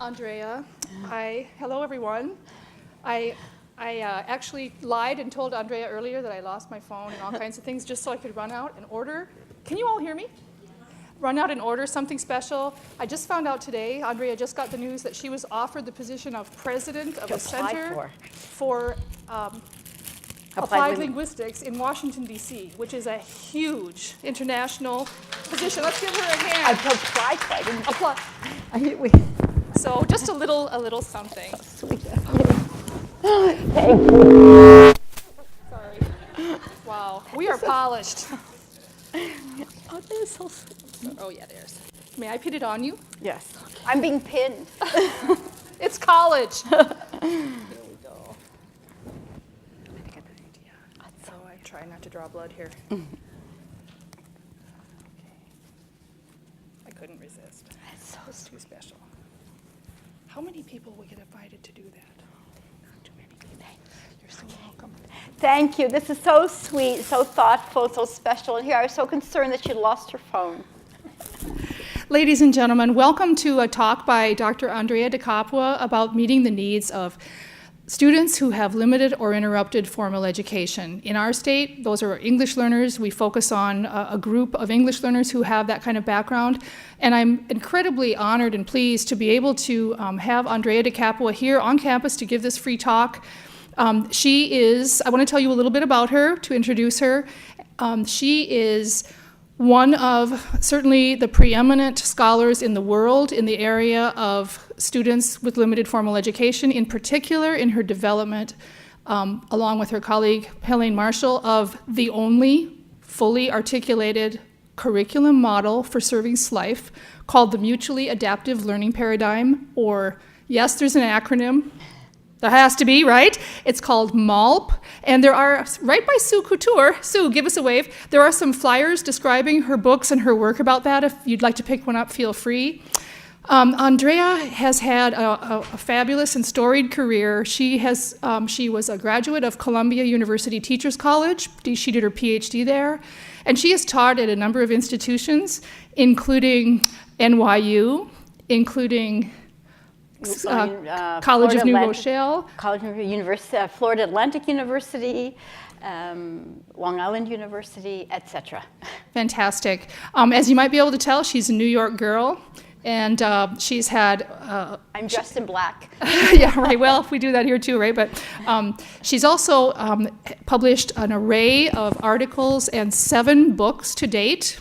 Andrea. Hi. Hello, everyone. I actually lied and told Andrea earlier that I lost my phone and all kinds of things just so I could run out and order. Can you all hear me? Run out and order something special. I just found out today, Andrea just got the news that she was offered the position of president of the Center for Applied Linguistics in Washington, D.C., which is a huge international position. Let's give her a hand. Applied for, I didn't Apply. So just a little something. So sweet. Thank you. Sorry. Wow, we are polished. Oh, that is so sweet. Oh yeah, there's. May I pin it on you? Yes. Okay. I'm being pinned. It's college. Here we go. I got an idea. So I try not to draw blood here. Okay. I couldn't resist. It's too special. How many people will get invited to do that? Not too many. You're so welcome. Thank you. This is so sweet, so thoughtful, so special. And here I was so concerned that she lost her phone. Ladies and gentlemen, welcome to a talk by Dr. Andrea DeCapua about meeting the needs of students who have limited or interrupted formal education. In our state, those are English learners. We focus on a group of English learners who have that kind of background. And I'm incredibly honored and pleased to be able to have Andrea DeCapua here on campus to give this free talk. She is, I want to tell you a little bit about her, to introduce her. She is one of certainly the preeminent scholars in the world in the area of students with limited formal education, in particular in her development, along with her colleague Helene Marshall, of the only fully articulated curriculum model for serving life called the Mutually Adaptive Learning Paradigm, or yes, there's an acronym. There has to be, right? It's called MALP, and there are, right by Sue Couture, Sue, give us a wave, there are some flyers describing her books and her work about that. If you'd like to pick one up, feel free. Andrea has had a fabulous and storied career. She was a graduate of Columbia University Teachers College. She did her PhD there, and she has taught at a number of institutions, including NYU, including College of New Rochelle, Florida Atlantic University, Long Island University, etc. Fantastic. As you might be able to tell, she's a New York girl, and she's had... I'm dressed in black. Yeah, right. Well, we do that here too, right? But she's also published an array of articles and 7 books to date.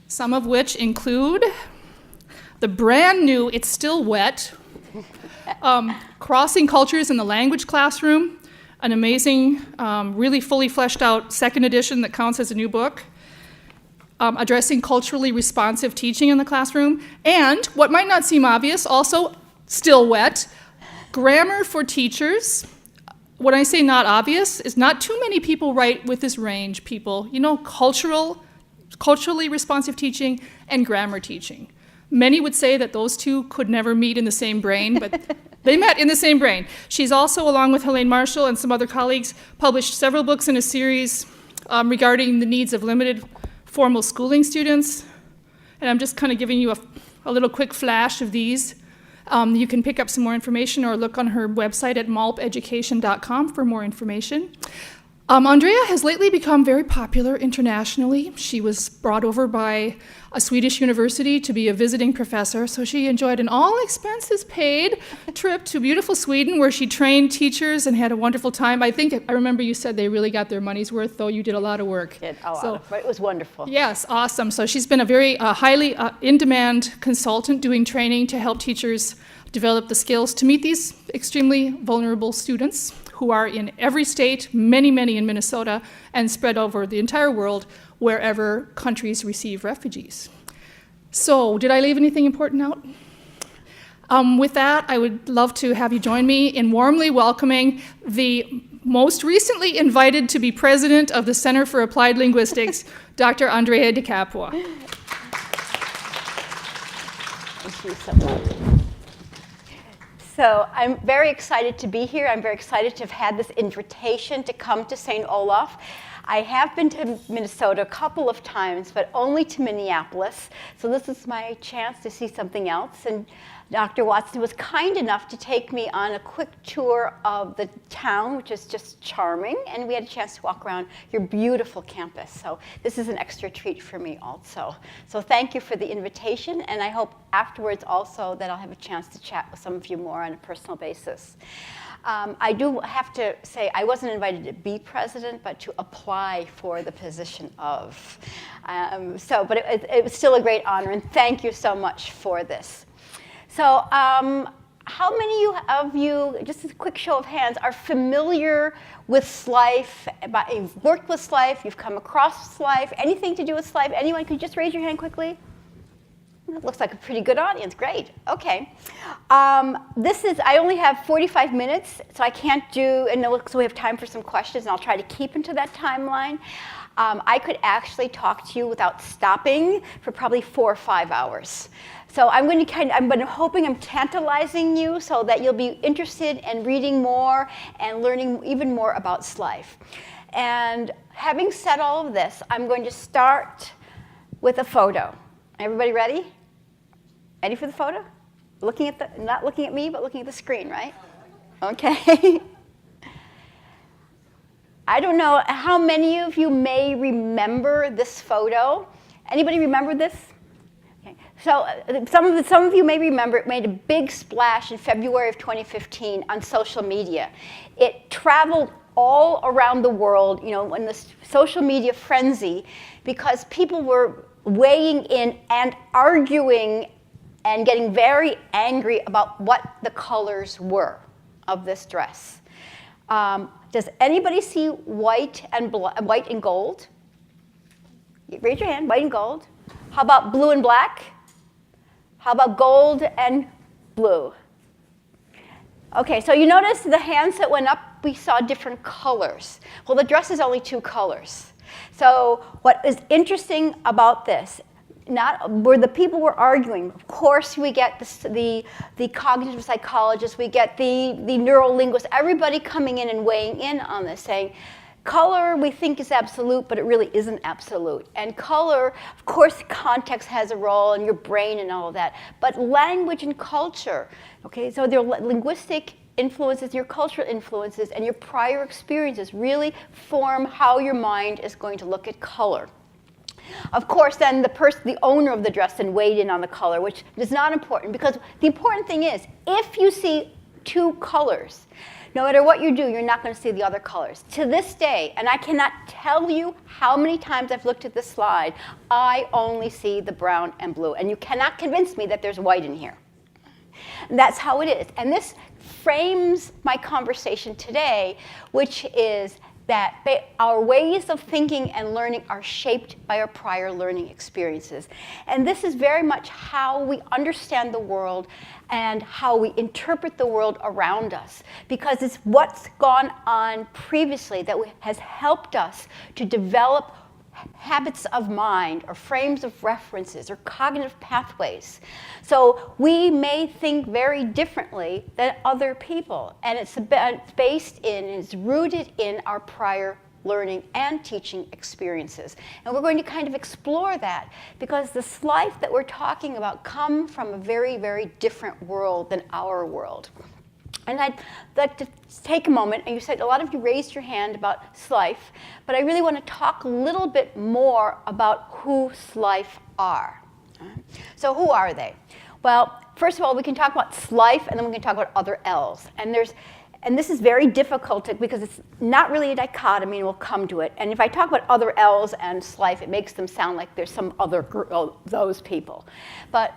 Some of which include the brand new, it's still wet, Crossing Cultures in the Language Classroom, an amazing, really fully fleshed out second edition that counts as a new book, Addressing Culturally Responsive Teaching in the Classroom, and what might not seem obvious, also still wet, Grammar for Teachers. When I say not obvious, is not too many people write with this range, people. You know, culturally responsive teaching and grammar teaching. Many would say that those two could never meet in the same brain, but they met in the same brain. She's also, along with Helene Marshall and some other colleagues, published several books in a series regarding the needs of limited formal schooling students. And I'm just kind of giving you a little quick flash of these. You can pick up some more information or look on her website at malpeducation.com for more information. Andrea has lately become very popular internationally. She was brought over by a Swedish university to be a visiting professor, so she enjoyed an all-expenses-paid trip to beautiful Sweden where she trained teachers and had a wonderful time. I remember you said they really got their money's worth, though you did a lot of work. It was wonderful. Yes, awesome. So she's been a very highly in-demand consultant doing training to help teachers develop the skills to meet these extremely vulnerable students who are in every state, many in Minnesota, and spread over the entire world wherever countries receive refugees. So, did I leave anything important out? With that, I would love to have you join me in warmly welcoming the most recently invited to be president of the Center for Applied Linguistics, Dr. Andrea DeCapua. Thank you so much. So I'm very excited to be here. I'm very excited to have had this invitation to come to St. Olaf. I have been to Minnesota a couple of times, but only to Minneapolis. So this is my chance to see something else. And Dr. Watson was kind enough to take me on a quick tour of the town, which is just charming. And we had a chance to walk around your beautiful campus. So this is an extra treat for me also. So thank you for the invitation. And I hope afterwards also that I'll have a chance to chat with some of you more on a personal basis. I do have to say I wasn't invited to be president, but to apply for the position of. But it was still a great honor, and thank you so much for this. So how many of you, just a quick show of hands, are familiar with SLIFE? You've worked with SLIFE, you've come across SLIFE, anything to do with SLIFE? Anyone, could you just raise your hand quickly? That looks like a pretty good audience. Great. Okay. I only have 45 minutes, so I can't do, and so we have time for some questions, and I'll try to keep into that timeline. I could actually talk to you without stopping for probably 4 or 5 hours. So I'm hoping I'm tantalizing you so that you'll be interested in reading more and learning even more about SLIFE. And having said all of this, I'm going to start with a photo. Everybody ready? Ready for the photo? Not looking at me, but looking at the screen, right? Okay. I don't know how many of you may remember this photo. Anybody remember this? Okay. So some of you may remember it made a big splash in February of 2015 on social media. It traveled all around the world, in this social media frenzy, because people were weighing in and arguing and getting very angry about what the colors were of this dress. Does anybody see white and gold? Raise your hand, white and gold. How about blue and black? How about gold and blue? Okay, so you notice the hands that went up, we saw different colors. Well, the dress is only 2 colors. So what is interesting about this, not where the people were arguing, of course we get the cognitive psychologists, we get the neurolinguists, everybody coming in and weighing in on this, saying color we think is absolute, but it really isn't absolute. And color, of course, context has a role in your brain and all of that, but language and culture, okay, so their linguistic influences, your cultural influences, and your prior experiences really form how your mind is going to look at color. Of course, then the owner of the dress then weighed in on the color, which is not important, because the important thing is, if you see 2 colors, no matter what you do, you're not going to see the other colors. To this day, and I cannot tell you how many times I've looked at this slide, I only see the brown and blue, and you cannot convince me that there's white in here. And that's how it is. And this frames my conversation today, which is that our ways of thinking and learning are shaped by our prior learning experiences. And this is very much how we understand the world and how we interpret the world around us, because it's what's gone on previously that has helped us to develop habits of mind or frames of references or cognitive pathways. So we may think very differently than other people, and it's rooted in our prior learning and teaching experiences. And we're going to kind of explore that, because the SLIFE that we're talking about come from a very, very different world than our world. And I'd like to take a moment, and you said a lot of you raised your hand about SLIFE, but I really want to talk a little bit more about who SLIFE are. So who are they? Well, first of all, we can talk about SLIFE, and then we can talk about other L's. And this is very difficult because it's not really a dichotomy, and we'll come to it. And if I talk about other L's and SLIFE, it makes them sound like there's some other group, those people. But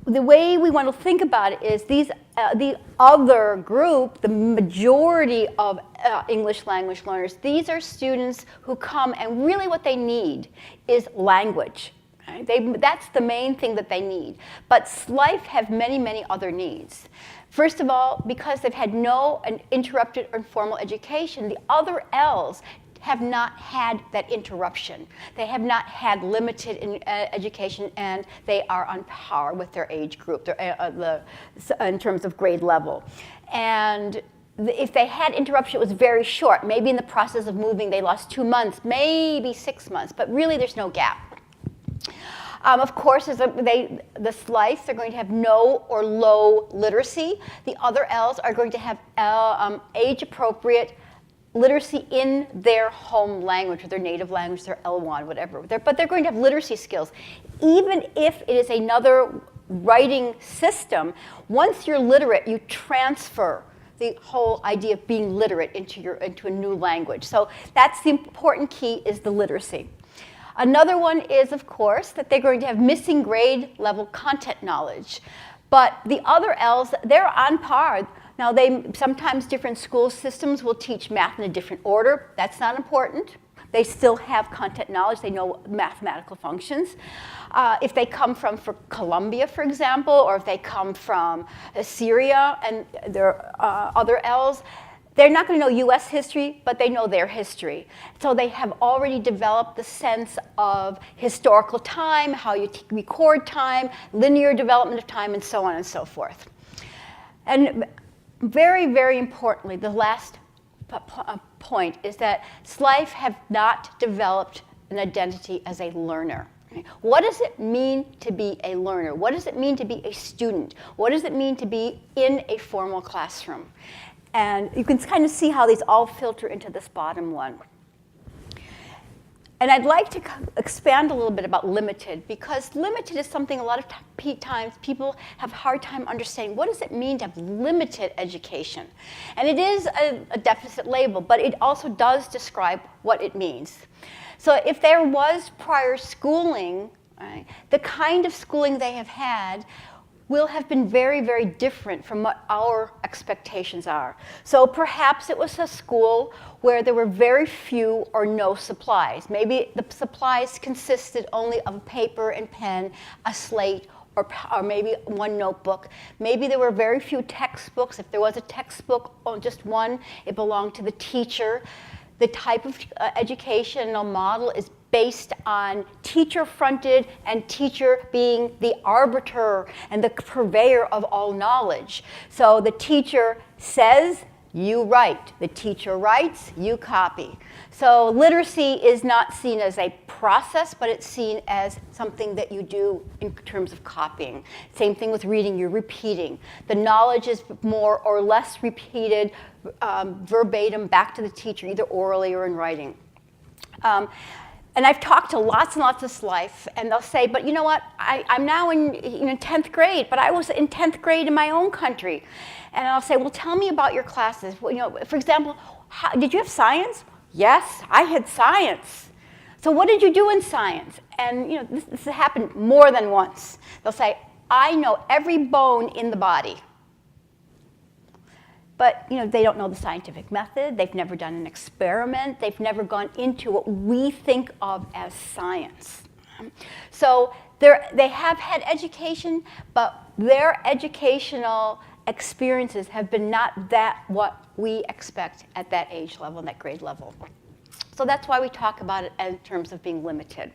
the way we want to think about it is the other group, the majority of English language learners, these are students who come, and really what they need is language. Right? That's the main thing that they need. But SLIFE have many, many other needs. First of all, because they've had no interrupted or informal education, the other L's have not had that interruption. They have not had limited education, and they are on par with their age group in terms of grade level. And if they had interruption, it was very short. Maybe in the process of moving, they lost 2 months, maybe 6 months, but really there's no gap. Of course, the SLIFEs are going to have no or low literacy. The other Ls are going to have age-appropriate literacy in their home language, or their native language, their L1, whatever. But they're going to have literacy skills. Even if it is another writing system, once you're literate, you transfer the whole idea of being literate into a new language. So that's the important key, is the literacy. Another one is, of course, that they're going to have missing grade level content knowledge. But the other Ls, they're on par. Now, sometimes different school systems will teach math in a different order. That's not important. They still have content knowledge. They know mathematical functions. If they come from Colombia, for example, or if they come from Syria and there are other Ls, they're not going to know U.S. history, but they know their history. So they have already developed the sense of historical time, how you record time, linear development of time, and so on and so forth. And very, very importantly, the last point is that SLIFE have not developed an identity as a learner. What does it mean to be a learner? What does it mean to be a student? What does it mean to be in a formal classroom? And you can kind of see how these all filter into this bottom one. And I'd like to expand a little bit about limited, because limited is something a lot of times people have a hard time understanding. What does it mean to have limited education? And it is a deficit label, but it also does describe what it means. So if there was prior schooling, right, the kind of schooling they have had will have been very, very different from what our expectations are. So perhaps it was a school where there were very few or no supplies. Maybe the supplies consisted only of a paper and pen, a slate, or maybe one notebook. Maybe there were very few textbooks. If there was a textbook, or just one, it belonged to the teacher. The type of educational model is based on teacher-fronted, and teacher being the arbiter and the purveyor of all knowledge. So the teacher says, you write. The teacher writes, you copy. So literacy is not seen as a process, but it's seen as something that you do in terms of copying. Same thing with reading, you're repeating. The knowledge is more or less repeated verbatim back to the teacher, either orally or in writing. And I've talked to lots and lots of SLIFE, and they'll say, but you know what, I'm now in 10th grade, but I was in 10th grade in my own country. And I'll say, well, tell me about your classes. Well, for example, did you have science? Yes, I had science. So what did you do in science? And this has happened more than once. They'll say, I know every bone in the body. But they don't know the scientific method. They've never done an experiment. They've never gone into what we think of as science. So they have had education, but their educational experiences have been not what we expect at that age level and that grade level. So that's why we talk about it in terms of being limited.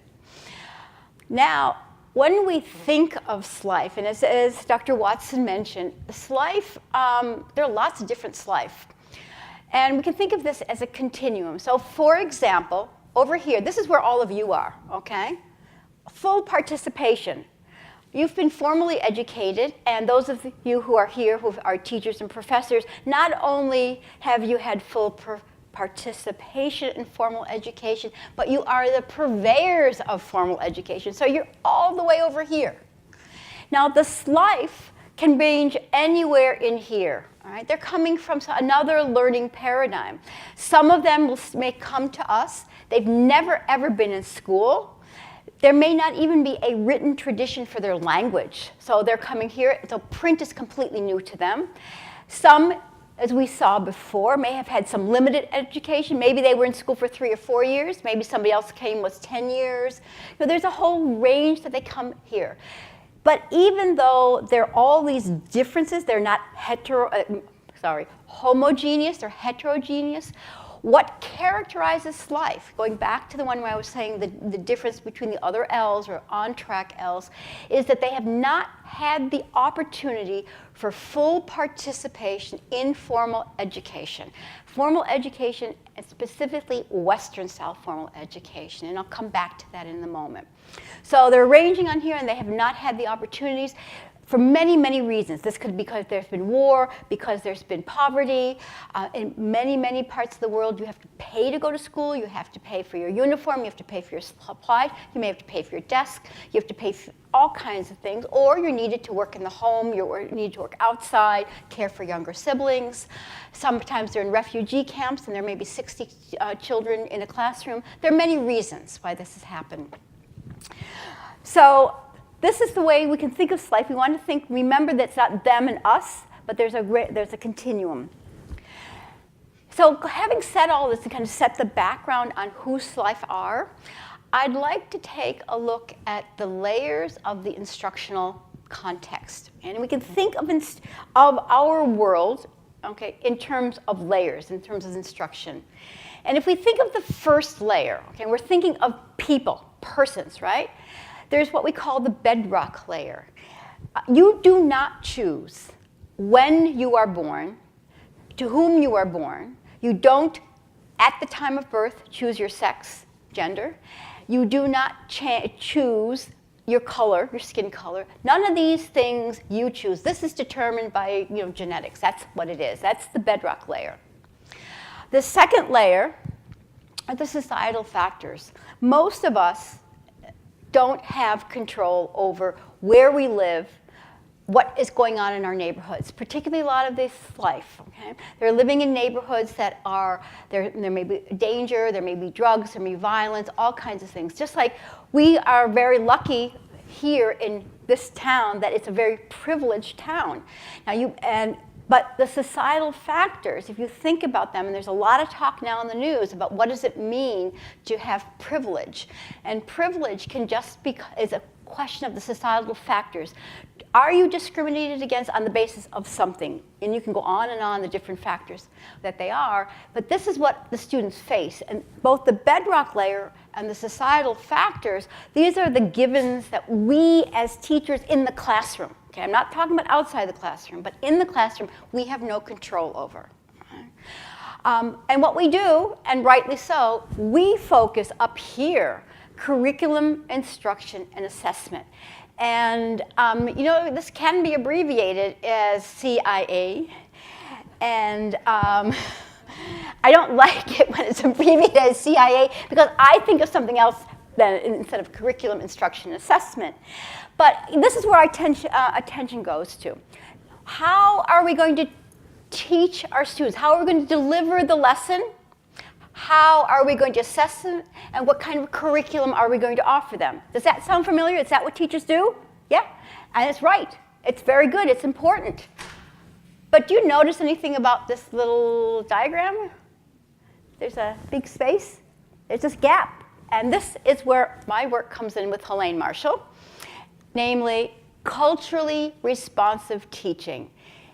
Now, when we think of SLIFE, and as Dr. Watson mentioned, SLIFE, there are lots of different SLIFE. And we can think of this as a continuum. So for example, over here, this is where all of you are, okay? Full participation. You've been formally educated, and those of you who are here, who are teachers and professors, not only have you had full participation in formal education, but you are the purveyors of formal education. So you're all the way over here. Now the SLIFE can range anywhere in here. All right? They're coming from another learning paradigm. Some of them may come to us. They've never ever been in school. There may not even be a written tradition for their language. So they're coming here, so print is completely new to them. Some, as we saw before, may have had some limited education. Maybe they were in school for 3 or 4 years. Maybe somebody else came was 10 years. There's a whole range that they come here. But even though there are all these differences, they're not homogeneous, they're heterogeneous. what characterizes life, going back to the one where I was saying the difference between the other L's or on-track L's, is that they have not had the opportunity for full participation in formal education. Formal education, and specifically Western-style formal education, and I'll come back to that in a moment. So they're ranging on here, and they have not had the opportunities for many, many reasons. This could be because there's been war, because there's been poverty. In many, many parts of the world, you have to pay to go to school. You have to pay for your uniform. You have to pay for your supplies. You may have to pay for your desk. You have to pay for all kinds of things. Or you're needed to work in the home. You're needed to work outside, care for younger siblings. Sometimes they're in refugee camps, and there may be 60 children in a classroom. There are many reasons why this has happened. So this is the way we can think of life. We want to remember that it's not them and us, but there's a continuum. So having said all this to kind of set the background on who SLIFE are, I'd like to take a look at the layers of the instructional context. And we can think of our world, okay, in terms of layers, in terms of instruction. And if we think of the first layer, okay, we're thinking of people, persons, right? There's what we call the bedrock layer. You do not choose when you are born, to whom you are born. You don't, at the time of birth, choose your sex, gender. You do not choose your color, your skin color. None of these things you choose. This is determined by genetics. That's what it is. That's the bedrock layer. The second layer are the societal factors. Most of us don't have control over where we live, what is going on in our neighborhoods, particularly a lot of this life. Okay? They're living in neighborhoods that are, there may be danger, there may be drugs, there may be violence, all kinds of things. Just like we are very lucky here in this town that it's a very privileged town. But the societal factors, if you think about them, and there's a lot of talk now in the news about what does it mean to have privilege. And privilege can just be, is a question of the societal factors. Are you discriminated against on the basis of something? And you can go on the different factors that they are, but this is what the students face. And both the bedrock layer and the societal factors, these are the givens that we as teachers in the classroom, okay, I'm not talking about outside the classroom, but in the classroom, we have no control over. And what we do, and rightly so, we focus up here, curriculum, instruction, and assessment. And this can be abbreviated as CIA. And I don't like it when it's abbreviated as CIA because I think of something else instead of curriculum, instruction, and assessment. But this is where our attention goes to. How are we going to teach our students? How are we going to deliver the lesson? How are we going to assess them? And what kind of curriculum are we going to offer them? Does that sound familiar? Is that what teachers do? Yeah, and it's right. It's very good. It's important. But do you notice anything about this little diagram? There's a big space. There's this gap. And this is where my work comes in with Helene Marshall, namely culturally responsive teaching.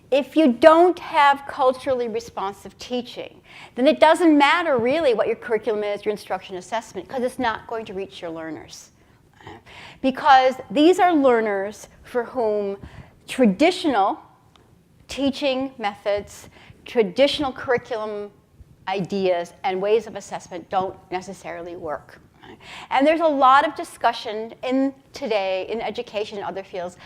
If you don't have culturally responsive teaching, then it doesn't matter really what your curriculum is, your instruction assessment, because it's not going to reach your learners. Because these are learners for whom traditional teaching methods, traditional curriculum ideas, and ways of assessment don't necessarily work. And there's a lot of discussion today in education and other fields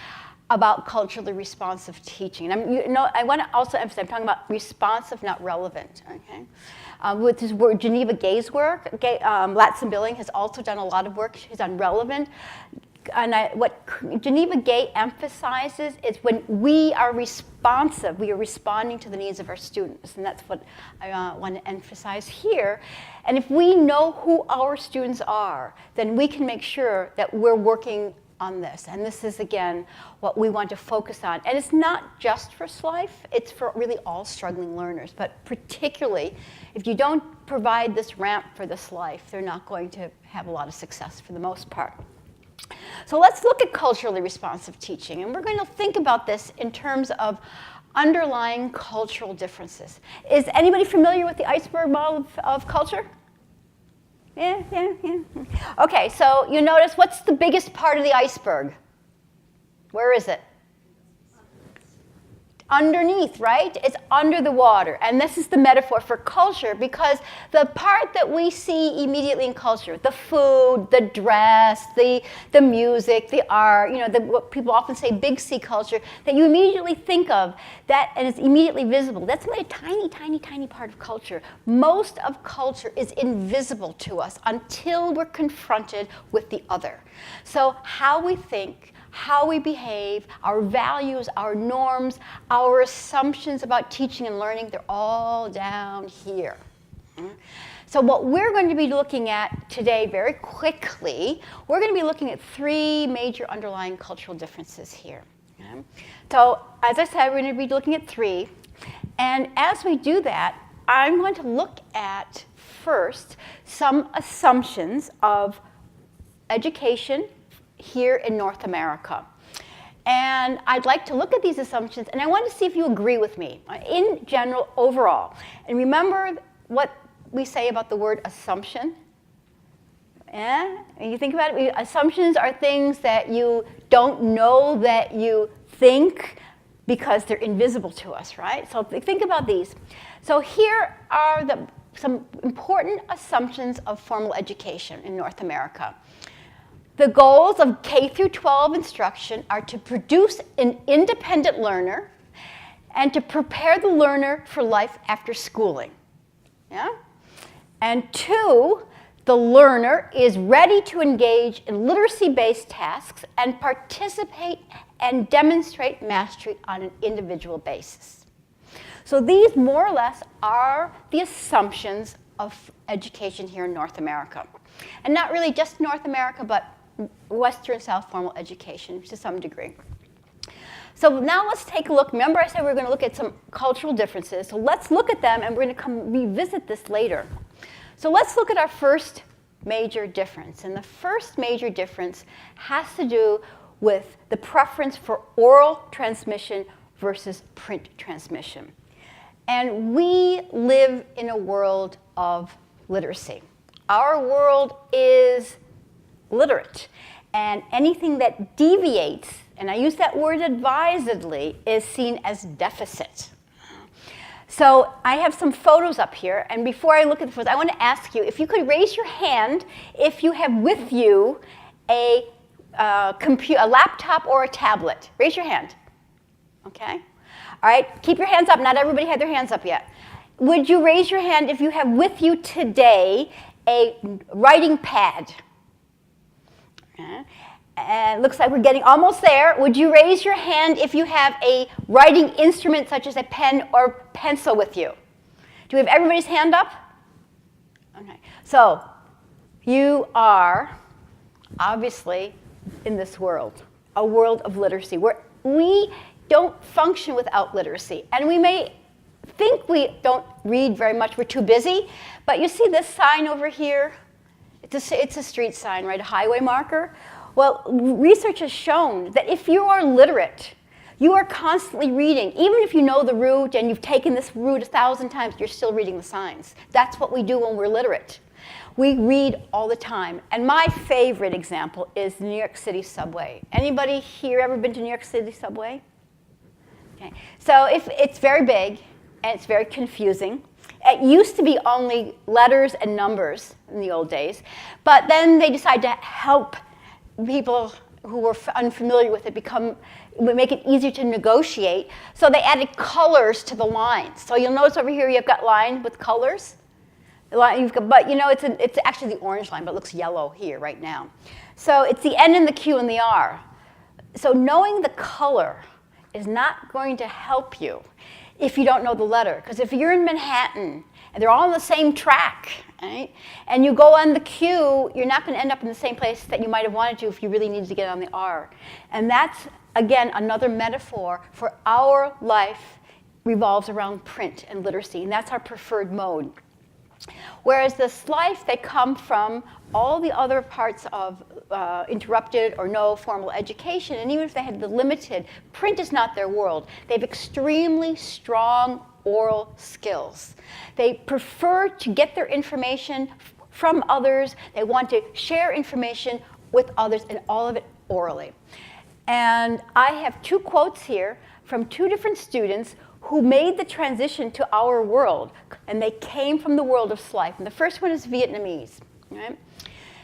about culturally responsive teaching. And I want to also emphasize, I'm talking about responsive, not relevant. Okay? With his work, Geneva Gay's work, Latson Billing has also done a lot of work. She's done relevant. And what Geneva Gay emphasizes is when we are responsive, we are responding to the needs of our students. And that's what I want to emphasize here. And if we know who our students are, then we can make sure that we're working on this. And this is, again, what we want to focus on. And it's not just for SLIFE, it's for really all struggling learners. But particularly, if you don't provide this ramp for the SLIFE, they're not going to have a lot of success for the most part. So let's look at culturally responsive teaching. And we're going to think about this in terms of underlying cultural differences. Is anybody familiar with the iceberg model of culture? Yeah. Okay, so you notice, what's the biggest part of the iceberg? Where is it? Underneath, right? It's under the water. And this is the metaphor for culture, because the part that we see immediately in culture, the food, the dress, the music, the art, what people often say big C culture, that you immediately think of, that, and it's immediately visible. That's only a tiny, tiny, tiny part of culture. Most of culture is invisible to us until we're confronted with the other. So how we think, how we behave, our values, our norms, our assumptions about teaching and learning, they're all down here. So what we're going to be looking at today very quickly, we're going to be looking at 3 major underlying cultural differences here. So as I said, we're going to be looking at 3. And as we do that, I'm going to look at first some assumptions of education here in North America. And I'd like to look at these assumptions, and I want to see if you agree with me in general, overall. And remember what we say about the word assumption? And you think about it, assumptions are things that you don't know that you think because they're invisible to us, right? So think about these. So here are some important assumptions of formal education in North America. The goals of K through 12 instruction are to produce an independent learner and to prepare the learner for life after schooling. Yeah? And 2, the learner is ready to engage in literacy-based tasks and participate and demonstrate mastery on an individual basis. So these more or less are the assumptions of education here in North America. And not really just North America, but Western South formal education to some degree. So now let's take a look. Remember I said we were going to look at some cultural differences. So let's look at them, and we're going to come revisit this later. So let's look at our first major difference. And the first major difference has to do with the preference for oral transmission versus print transmission. And we live in a world of literacy. Our world is literate, and anything that deviates, and I use that word advisedly, is seen as deficit. So I have some photos up here, and before I look at the photos, I want to ask you if you could raise your hand if you have with you a laptop or a tablet. Raise your hand. Okay? All right, keep your hands up. Not everybody had their hands up yet. Would you raise your hand if you have with you today a writing pad? And it looks like we're getting almost there. Would you raise your hand if you have a writing instrument such as a pen or pencil with you? Do we have everybody's hand up? Okay. So you are obviously in this world, a world of literacy, where we don't function without literacy. And we may think we don't read very much, we're too busy, but you see this sign over here? It's a street sign, right? A highway marker. Well, research has shown that if you are literate, you are constantly reading. Even if you know the route and you've taken this route 1,000 times, you're still reading the signs. That's what we do when we're literate. We read all the time. And my favorite example is the New York City subway. Anybody here ever been to New York City subway? Okay. So it's very big and it's very confusing. It used to be only letters and numbers in the old days, but then they decided to help people who were unfamiliar with it make it easier to negotiate. So they added colors to the lines. So you'll notice over here you've got line with colors. But it's actually the orange line, but it looks yellow here right now. So it's the N and the Q and the R. So knowing the color is not going to help you if you don't know the letter. Because if you're in Manhattan and they're all on the same track, right, and you go on the Q, you're not going to end up in the same place that you might have wanted to if you really needed to get on the R. And that's, again, another metaphor for our life revolves around print and literacy, and that's our preferred mode. Whereas the SLIFE, they come from all the other parts of interrupted or no formal education, and even if they had the limited, print is not their world. They have extremely strong oral skills. They prefer to get their information from others. They want to share information with others, and all of it orally. And I have 2 quotes here from 2 different students who made the transition to our world, and they came from the world of SLIFE. And the first one is Vietnamese. Right?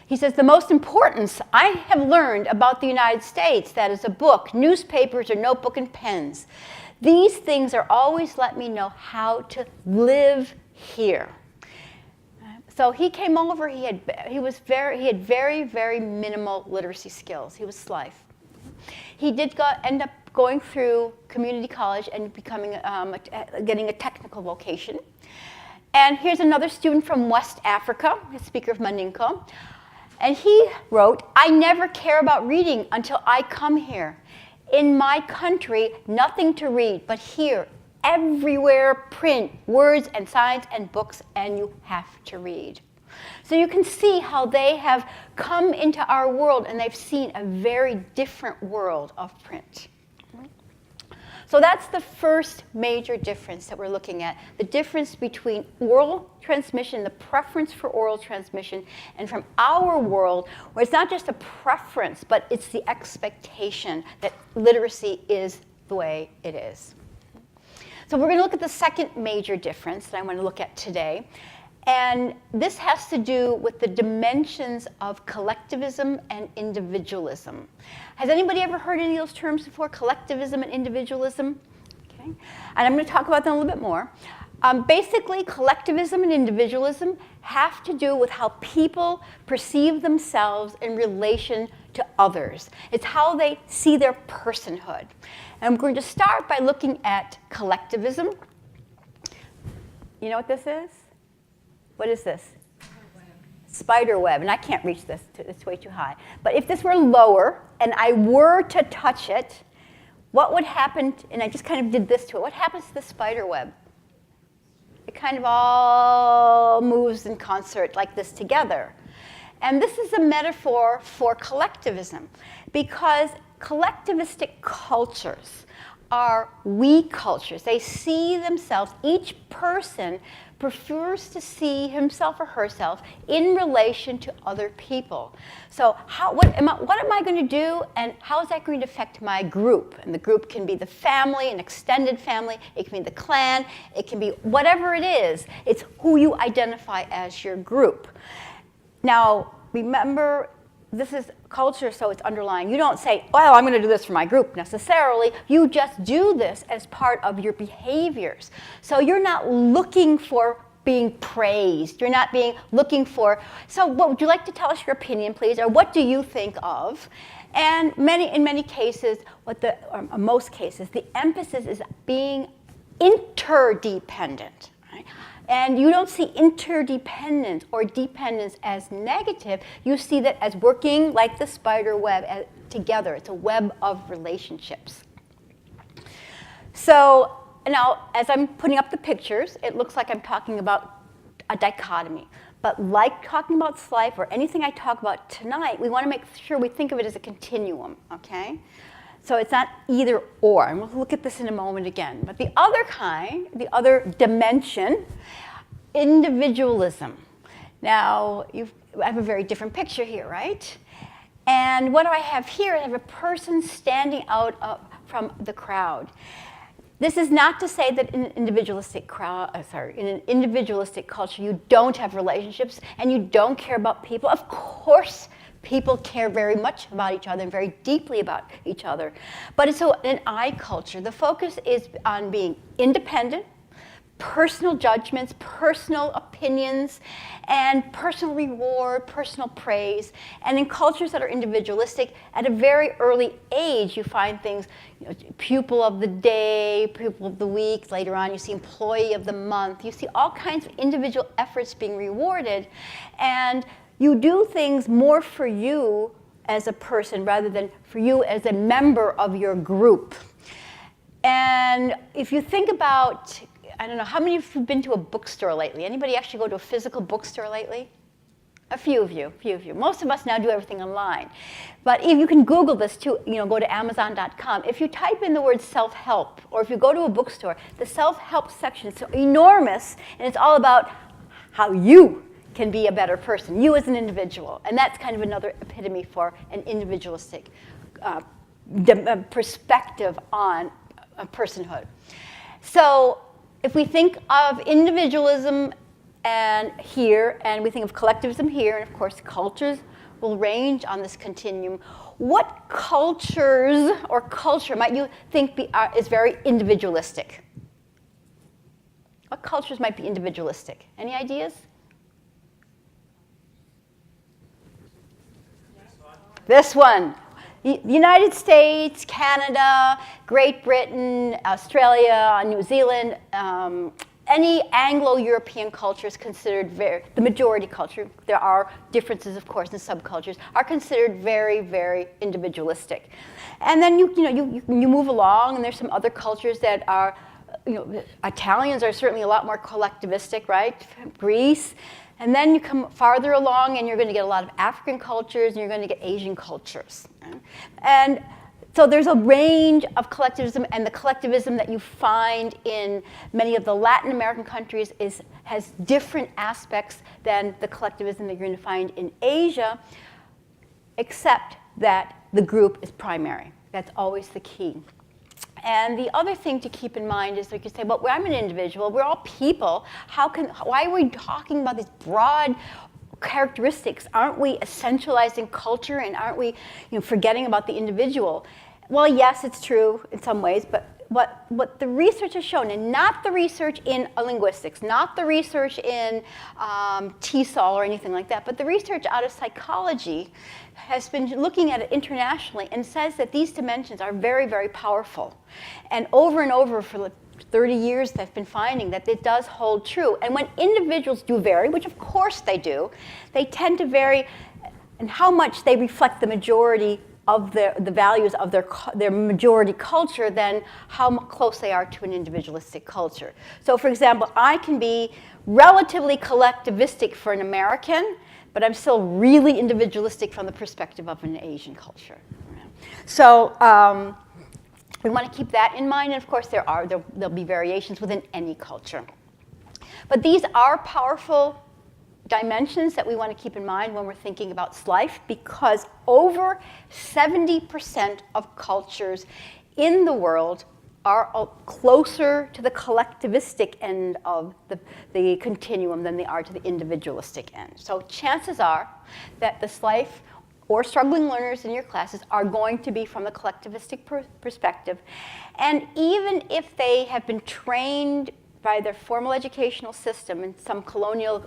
He says, the most importance I have learned about the United States, that is a book, newspapers, or notebook and pens. These things are always let me know how to live here. So he came over, he had very, very minimal literacy skills. He was SLIFE. He did end up going through community college and becoming, getting a technical vocation. And here's another student from West Africa, a speaker of Maninka. And he wrote, I never care about reading until I come here. In my country, nothing to read, but here, everywhere print, words and signs and books, and you have to read. So you can see how they have come into our world and they've seen a very different world of print. So that's the first major difference that we're looking at, the difference between oral transmission, the preference for oral transmission, and from our world, where it's not just a preference, but it's the expectation that literacy is the way it is. So we're going to look at the second major difference that I want to look at today. And this has to do with the dimensions of collectivism and individualism. Has anybody ever heard any of those terms before, collectivism and individualism? Okay. And I'm going to talk about them a little bit more. Basically, collectivism and individualism have to do with how people perceive themselves in relation to others. It's how they see their personhood. And I'm going to start by looking at collectivism. You know what this is? What is this? Spider web. And I can't reach this. It's way too high. But if this were lower and I were to touch it, what would happen? And I just kind of did this to it. What happens to the spider web? It kind of all moves in concert like this together. And this is a metaphor for collectivism, because collectivistic cultures are we cultures. They see themselves, each person prefers to see himself or herself in relation to other people. So what am I going to do, and how is that going to affect my group? And the group can be the family, an extended family, it can be the clan, it can be whatever it is. It's who you identify as your group. Now, remember, this is culture, so it's underlying. You don't say, well, I'm going to do this for my group necessarily. You just do this as part of your behaviors. So you're not looking for being praised. You're not looking for, so what would you like to tell us your opinion, please? Or what do you think of? And in many cases, most cases, the emphasis is being interdependent. Right? And you don't see interdependence or dependence as negative. You see that as working like the spider web together. It's a web of relationships. So now, as I'm putting up the pictures, it looks like I'm talking about a dichotomy. But like talking about SLIFE or anything I talk about tonight, we want to make sure we think of it as a continuum, okay? So it's not either or, and we'll look at this in a moment again. But the other kind, the other dimension, individualism. Now, I have a very different picture here, right? And what do I have here? I have a person standing out from the crowd. This is not to say that in an individualistic in an individualistic culture, you don't have relationships and you don't care about people. Of course, people care very much about each other and very deeply about each other. But it's an I culture. The focus is on being independent, personal judgments, personal opinions, and personal reward, personal praise. And in cultures that are individualistic, at a very early age, you find things, pupil of the day, pupil of the week. Later on, you see employee of the month. You see all kinds of individual efforts being rewarded. And you do things more for you as a person rather than for you as a member of your group. And if you think about I don't know, how many of you have been to a bookstore lately? Anybody actually go to a physical bookstore lately? A few of you. Most of us now do everything online. But if you can Google this too, go to Amazon.com. If you type in the word self-help, or if you go to a bookstore, the self-help section is so enormous, and it's all about how you can be a better person, you as an individual. And that's kind of another epitome for an individualistic perspective on personhood. So if we think of individualism and we think of collectivism here, and of course cultures will range on this continuum, what cultures or culture might you think is very individualistic? What cultures might be individualistic? Any ideas? This one. The United States, Canada, Great Britain, Australia, New Zealand, any Anglo-European culture is considered the majority culture, there are differences, of course, in subcultures, are considered very, very individualistic. And then you move along, and there's some other cultures that are, Italians are certainly a lot more collectivistic, right? Greece. And then you come farther along, and you're going to get a lot of African cultures, and you're going to get Asian cultures. And so there's a range of collectivism, and the collectivism that you find in many of the Latin American countries has different aspects than the collectivism that you're going to find in Asia, except that the group is primary. That's always the key. And the other thing to keep in mind is, like you say, well, I'm an individual, we're all people. Why are we talking about these broad characteristics? Aren't we essentializing culture, and aren't we forgetting about the individual? Well, yes, it's true in some ways, but what the research has shown, and not the research in linguistics, not the research in TESOL or anything like that, but the research out of psychology has been looking at it internationally and says that these dimensions are very, very powerful. And over for 30 years they've been finding that it does hold true. And when individuals do vary, which of course they do, they tend to vary in how much they reflect the majority of the values of their majority culture than how close they are to an individualistic culture. So for example, I can be relatively collectivistic for an American, but I'm still really individualistic from the perspective of an Asian culture. So we want to keep that in mind, and of course there'll be variations within any culture. But these are powerful dimensions that we want to keep in mind when we're thinking about life, because over 70% of cultures in the world are closer to the collectivistic end of the continuum than they are to the individualistic end. So chances are that the life or struggling learners in your classes are going to be from the collectivistic perspective. And even if they have been trained by their formal educational system in some colonial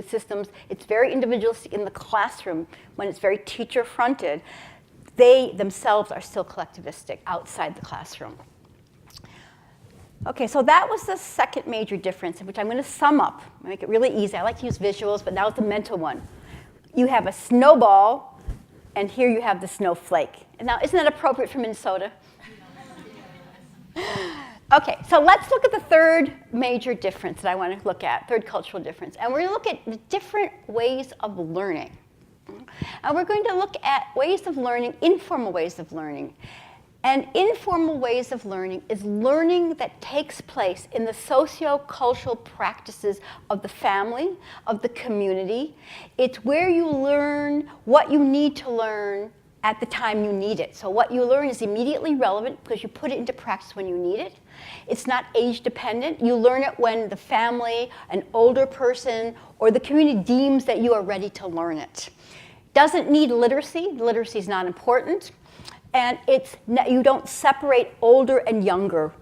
systems, it's very individualistic in the classroom when it's very teacher-fronted, they themselves are still collectivistic outside the classroom. Okay, so that was the second major difference, which I'm going to sum up, make it really easy. I like to use visuals, but now it's a mental one. You have a snowball, and here you have the snowflake. Now, isn't that appropriate for Minnesota? Okay, so let's look at the third major difference that I want to look at, third cultural difference. And we're going to look at the different ways of learning. And we're going to look at ways of learning, informal ways of learning. And informal ways of learning is learning that takes place in the socio-cultural practices of the family, of the community. It's where you learn what you need to learn at the time you need it. So what you learn is immediately relevant because you put it into practice when you need it. It's not age dependent. You learn it when the family, an older person, or the community deems that you are ready to learn it. Doesn't need literacy. Literacy is not important. And you don't separate older and younger.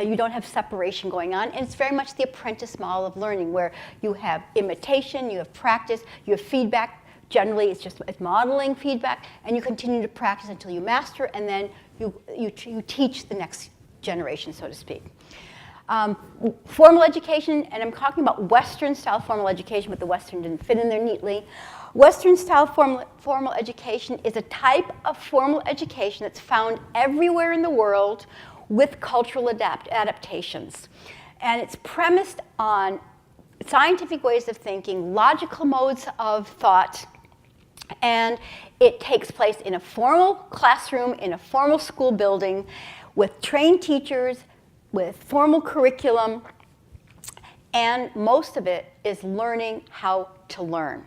You don't have separation going on. And it's very much the apprentice model of learning, where you have imitation, you have practice, you have feedback. Generally, it's modeling feedback, and you continue to practice until you master, and then you teach the next generation, so to speak. Formal education, and I'm talking about Western-style formal education, but the Western didn't fit in there neatly. Western-style formal education is a type of formal education that's found everywhere in the world with cultural adaptations. And it's premised on scientific ways of thinking, logical modes of thought, and it takes place in a formal classroom, in a formal school building, with trained teachers, with formal curriculum, and most of it is learning how to learn.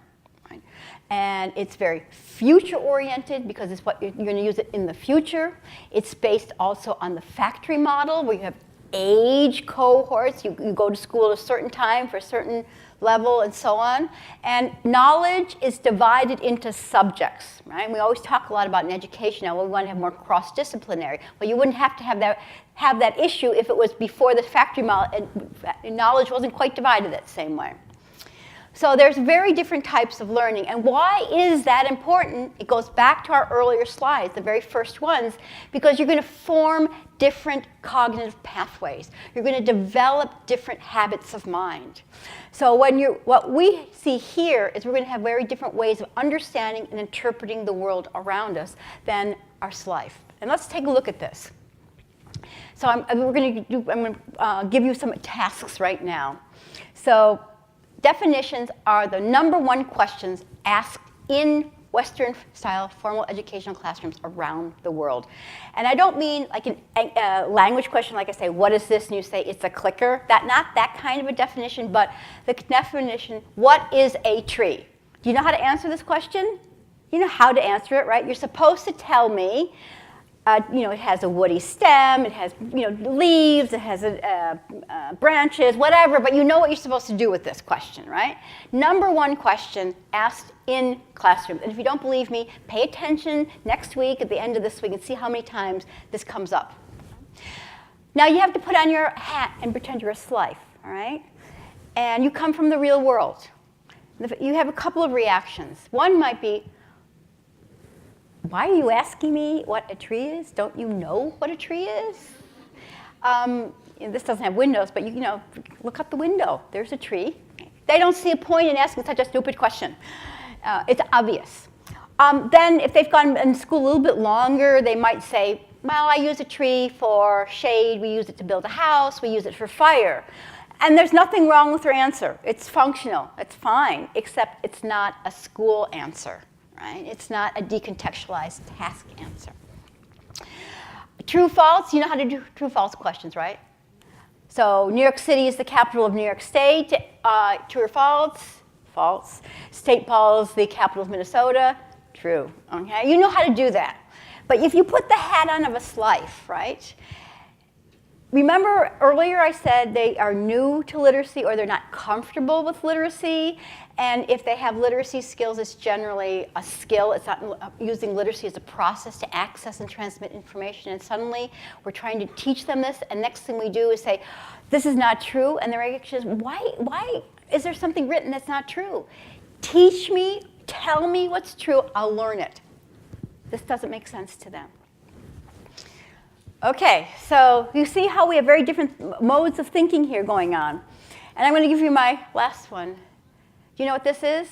Right? And it's very future-oriented because it's what you're going to use it in the future. It's based also on the factory model, where you have age cohorts. You go to school at a certain time for a certain level and so on. And knowledge is divided into subjects, right? We always talk a lot about in education now, we want to have more cross-disciplinary. Well, you wouldn't have to have that issue if it was before the factory model and knowledge wasn't quite divided that same way. So there's very different types of learning. And why is that important? It goes back to our earlier slides, the very first ones, because you're going to form different cognitive pathways. You're going to develop different habits of mind. So what we see here is we're going to have very different ways of understanding and interpreting the world around us than our life. And let's take a look at this. So I'm going to give you some tasks right now. So definitions are the #1 questions asked in Western-style formal educational classrooms around the world. And I don't mean like a language question, like I say, what is this? And you say, it's a clicker. Not that kind of a definition, but the definition, what is a tree? Do you know how to answer this question? You know how to answer it, right? You're supposed to tell me, it has a woody stem, it has leaves, it has branches, whatever, but you know what you're supposed to do with this question, right? #1 question asked in classrooms. And if you don't believe me, pay attention next week, at the end of this week, and see how many times this comes up. Now you have to put on your hat and pretend you're a slife, all right? And you come from the real world. You have a couple of reactions. One might be, why are you asking me what a tree is? Don't you know what a tree is? This doesn't have windows, but look out the window. There's a tree. They don't see a point in asking such a stupid question. It's obvious. Then if they've gone in school a little bit longer, they might say, well, I use a tree for shade. We use it to build a house. We use it for fire. And there's nothing wrong with their answer. It's functional. It's fine, except it's not a school answer. Right? It's not a decontextualized task answer. True, false, you know how to do true, false questions, right? So New York City is the capital of New York State. True or false? False. St. Paul's the capital of Minnesota. True. Okay, you know how to do that. But if you put the hat on of a slife, right? Remember earlier I said they are new to literacy or they're not comfortable with literacy. And if they have literacy skills, it's generally a skill. It's not using literacy as a process to access and transmit information. And suddenly we're trying to teach them this. And next thing we do is say, this is not true. And the reaction is, why is there something written that's not true? Teach me, tell me what's true, I'll learn it. This doesn't make sense to them. Okay, so you see how we have very different modes of thinking here going on. And I'm going to give you my last one. Do you know what this is?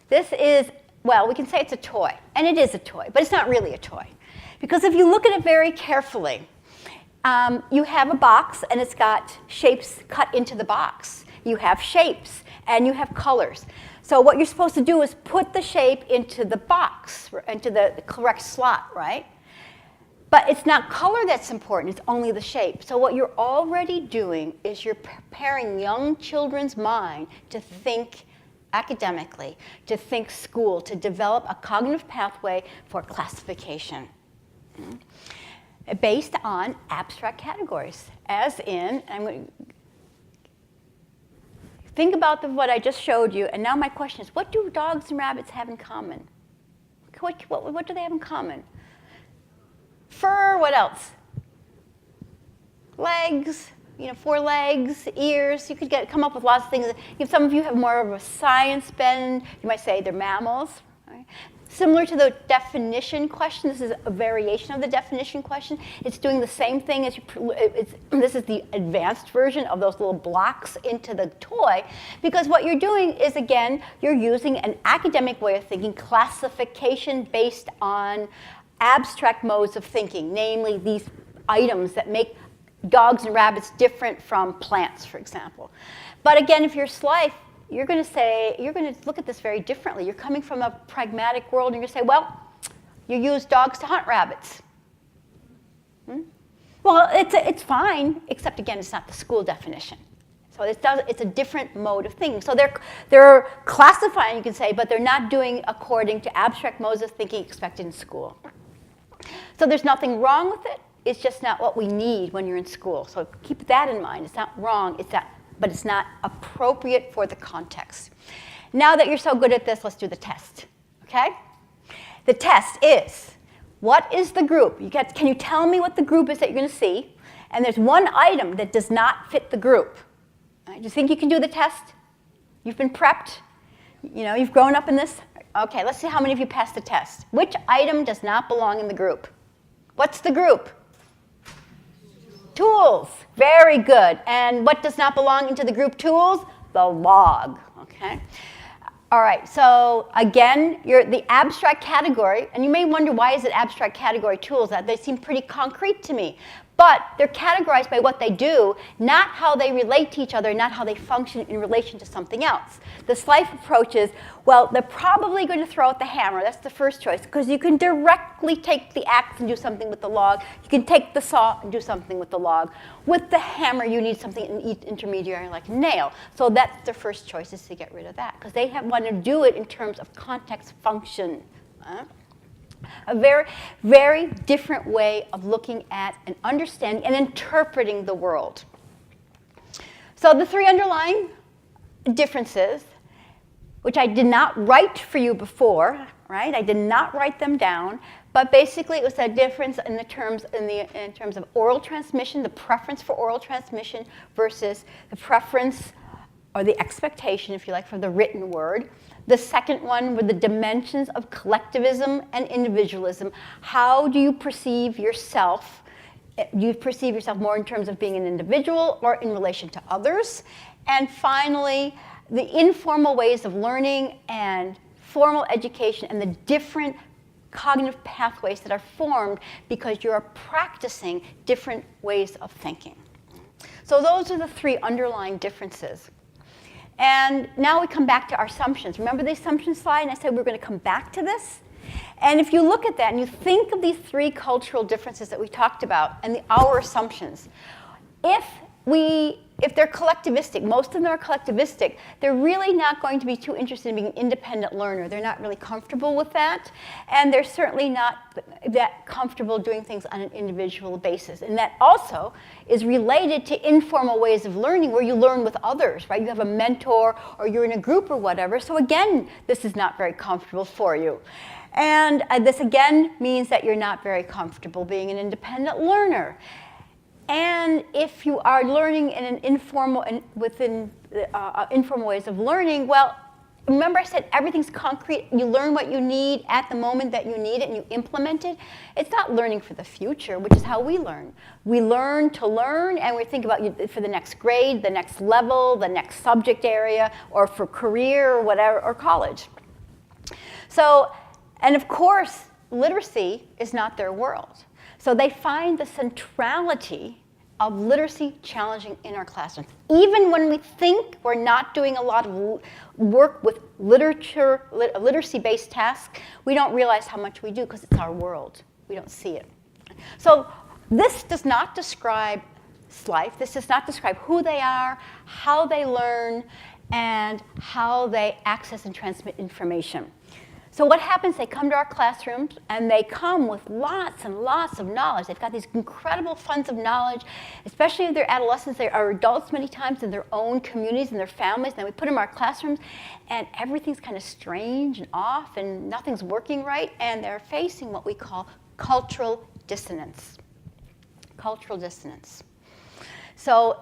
This is, well, we can say it's a toy. And it is a toy, but it's not really a toy. Because if you look at it very carefully, you have a box, and it's got shapes cut into the box. You have shapes, and you have colors. So what you're supposed to do is put the shape into the box, into the correct slot, right? But it's not color that's important, it's only the shape. So what you're already doing is you're preparing young children's mind to think academically, to think school, to develop a cognitive pathway for classification based on abstract categories, as in, think about what I just showed you, and now my question is, what do dogs and rabbits have in common? What do they have in common? Fur, what else? Legs, 4 legs, ears. You could come up with lots of things. If some of you have more of a science bend, you might say they're mammals. Right? Similar to the definition question, this is a variation of the definition question. It's doing the same thing as this is the advanced version of those little blocks into the toy, because what you're doing is, again, you're using an academic way of thinking, classification based on abstract modes of thinking, namely these items that make dogs and rabbits different from plants, for example. But again, if you're Slife, you're going to look at this very differently. You're coming from a pragmatic world, and you're going to say, well, you use dogs to hunt rabbits. Well, it's fine, except again, it's not the school definition. So it's a different mode of thinking. So they're classifying, you can say, but they're not doing according to abstract modes of thinking expected in school. So there's nothing wrong with it. It's just not what we need when you're in school. So keep that in mind. It's not wrong, but it's not appropriate for the context. Now that you're so good at this, let's do the test, okay? The test is, what is the group? Can you tell me what the group is that you're going to see? And there's one item that does not fit the group. Right, do you think you can do the test? You've been prepped? You know, you've grown up in this? Okay, let's see how many of you passed the test. Which item does not belong in the group? What's the group? Tools. Very good. And what does not belong into the group tools? The log. Okay. All right. So again, the abstract category, and you may wonder why is it abstract category tools? That they seem pretty concrete to me. But they're categorized by what they do, not how they relate to each other, not how they function in relation to something else. The Slife approach is, well, they're probably going to throw out the hammer. That's the first choice, because you can directly take the axe and do something with the log. You can take the saw and do something with the log. With the hammer, you need something intermediary like a nail. So that's their first choice, is to get rid of that, because they want to do it in terms of context function. A very, very different way of looking at and understanding and interpreting the world. So the three underlying differences, which I did not write for you before, right? I did not write them down, but basically it was a difference in terms of oral transmission, the preference for oral transmission versus the preference or the expectation, if you like, for the written word. The second one were the dimensions of collectivism and individualism. How do you perceive yourself? Do you perceive yourself more in terms of being an individual or in relation to others? And finally, the informal ways of learning and formal education and the different cognitive pathways that are formed because you are practicing different ways of thinking. So those are the three underlying differences. And now we come back to our assumptions. Remember the assumption slide? And I said we're going to come back to this. And if you look at that and you think of these three cultural differences that we talked about and our assumptions, if they're collectivistic, most of them are collectivistic, they're really not going to be too interested in being an independent learner. They're not really comfortable with that. And they're certainly not that comfortable doing things on an individual basis. And that also is related to informal ways of learning where you learn with others, right? You have a mentor or you're in a group or whatever. So again, this is not very comfortable for you. And this again means that you're not very comfortable being an independent learner. And if you are learning in an informal and within informal ways of learning, well, remember I said everything's concrete. You learn what you need at the moment that you need it and you implement it. It's not learning for the future, which is how we learn. We learn to learn, and we think about for the next grade, the next level, the next subject area, or for career or whatever, or college. So, and of course, literacy is not their world. So they find the centrality of literacy challenging in our classrooms. Even when we think we're not doing a lot of work with literacy-based tasks, we don't realize how much we do because it's our world. We don't see it. So this does not describe Slife. This does not describe who they are, how they learn, and how they access and transmit information. So what happens, they come to our classrooms, and they come with lots and lots of knowledge. They've got these incredible funds of knowledge, especially if they're adolescents. They are adults many times in their own communities and their families. And then we put them in our classrooms, and everything's kind of strange and off, and nothing's working right, and they're facing what we call cultural dissonance. Cultural dissonance. So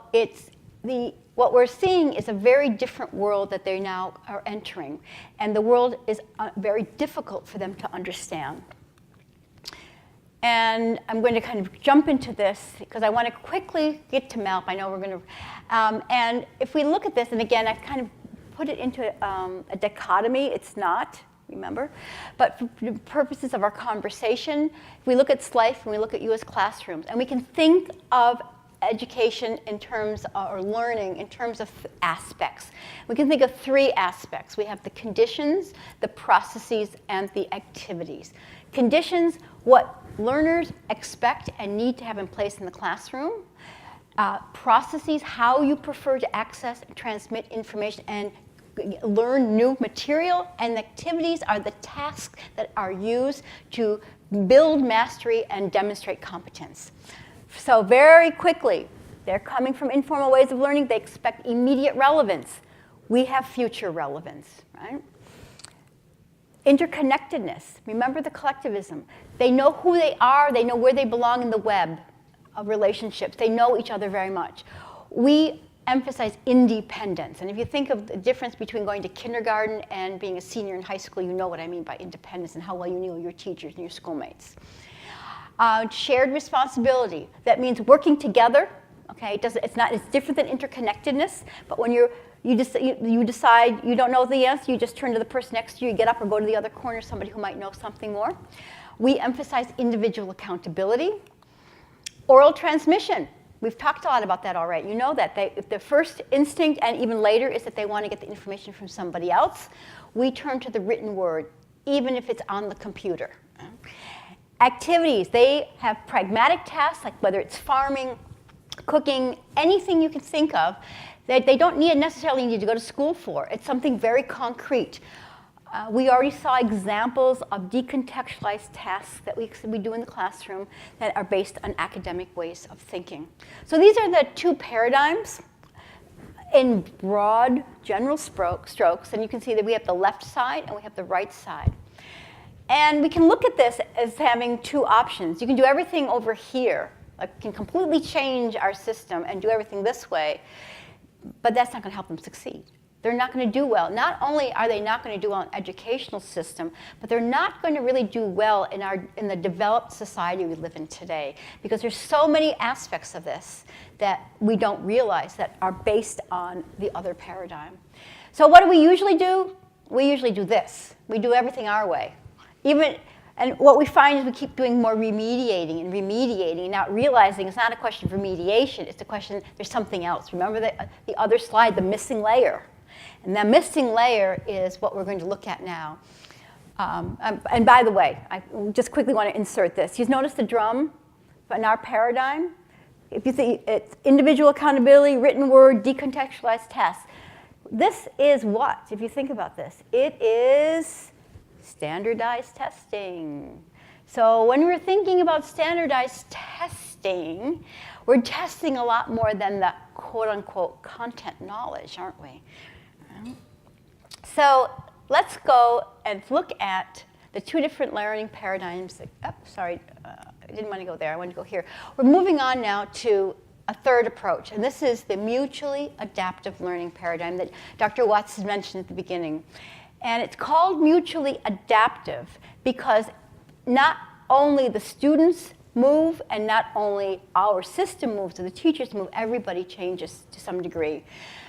what we're seeing is a very different world that they now are entering. And the world is very difficult for them to understand. And I'm going to kind of jump into this because I want to quickly get to MALP. I know we're going to. And if we look at this, and again, I've kind of put it into a dichotomy. It's not, remember. But for the purposes of our conversation, if we look at Slife and we look at you as classrooms, and we can think of education in terms of, or learning in terms of aspects. We can think of 3 aspects. We have the conditions, the processes, and the activities. Conditions, what learners expect and need to have in place in the classroom. Processes, how you prefer to access and transmit information and learn new material, and activities are the tasks that are used to build mastery and demonstrate competence. So very quickly, they're coming from informal ways of learning. They expect immediate relevance. We have future relevance, right? Interconnectedness. Remember the collectivism. They know who they are. They know where they belong in the web of relationships. They know each other very much. We emphasize independence. And if you think of the difference between going to kindergarten and being a senior in high school, you know what I mean by independence and how well you know your teachers and your schoolmates. Shared responsibility. That means working together. Okay, it's different than interconnectedness. But when you decide you don't know the answer, you just turn to the person next to you, you get up or go to the other corner, somebody who might know something more. We emphasize individual accountability. Oral transmission. We've talked a lot about that already. You know that if the first instinct and even later is that they want to get the information from somebody else, we turn to the written word, even if it's on the computer. Activities, they have pragmatic tasks, like whether it's farming, cooking, anything you can think of, that they don't necessarily need to go to school for. It's something very concrete. We already saw examples of decontextualized tasks that we do in the classroom that are based on academic ways of thinking. So these are the 2 paradigms in broad general strokes, and you can see that we have the left side and we have the right side. And we can look at this as having 2 options. You can do everything over here, like can completely change our system and do everything this way, but that's not going to help them succeed. They're not going to do well. Not only are they not going to do well in educational system, but they're not going to really do well in the developed society we live in today, because there's so many aspects of this that we don't realize that are based on the other paradigm. So what do we usually do? We usually do this. We do everything our way. And what we find is we keep doing more remediating and not realizing it's not a question of remediation, it's a question there's something else. Remember the other slide, the missing layer. And that missing layer is what we're going to look at now. And by the way, I just quickly want to insert this. You notice the drum in our paradigm? If you think it's individual accountability, written word, decontextualized tasks. This is what, if you think about this? It is standardized testing. So when we're thinking about standardized testing, we're testing a lot more than the quote-unquote content knowledge, aren't we? So let's go and look at the 2 different learning paradigms. I didn't want to go there. I want to go here. We're moving on now to a 3rd approach, and this is the mutually adaptive learning paradigm that Dr. Watts had mentioned at the beginning. And it's called mutually adaptive because not only the students move and not only our system moves or the teachers move, everybody changes to some degree.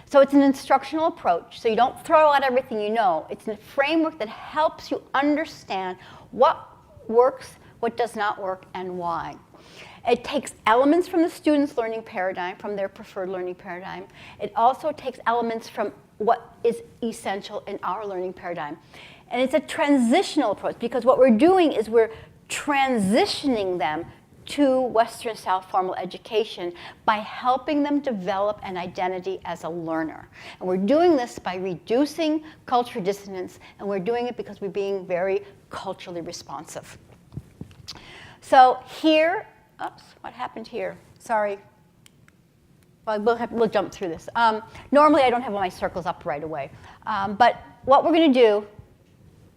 So it's an instructional approach, so you don't throw out everything you know. It's a framework that helps you understand what works, what does not work, and why. It takes elements from the student's learning paradigm, from their preferred learning paradigm. It also takes elements from what is essential in our learning paradigm. And it's a transitional approach because what we're doing is we're transitioning them to Western style formal education by helping them develop an identity as a learner. And we're doing this by reducing cultural dissonance, and we're doing it because we're being very culturally responsive. So here, oops, what happened here? Sorry. Well, we'll jump through this. Normally, I don't have all my circles up right away. But what we're going to do,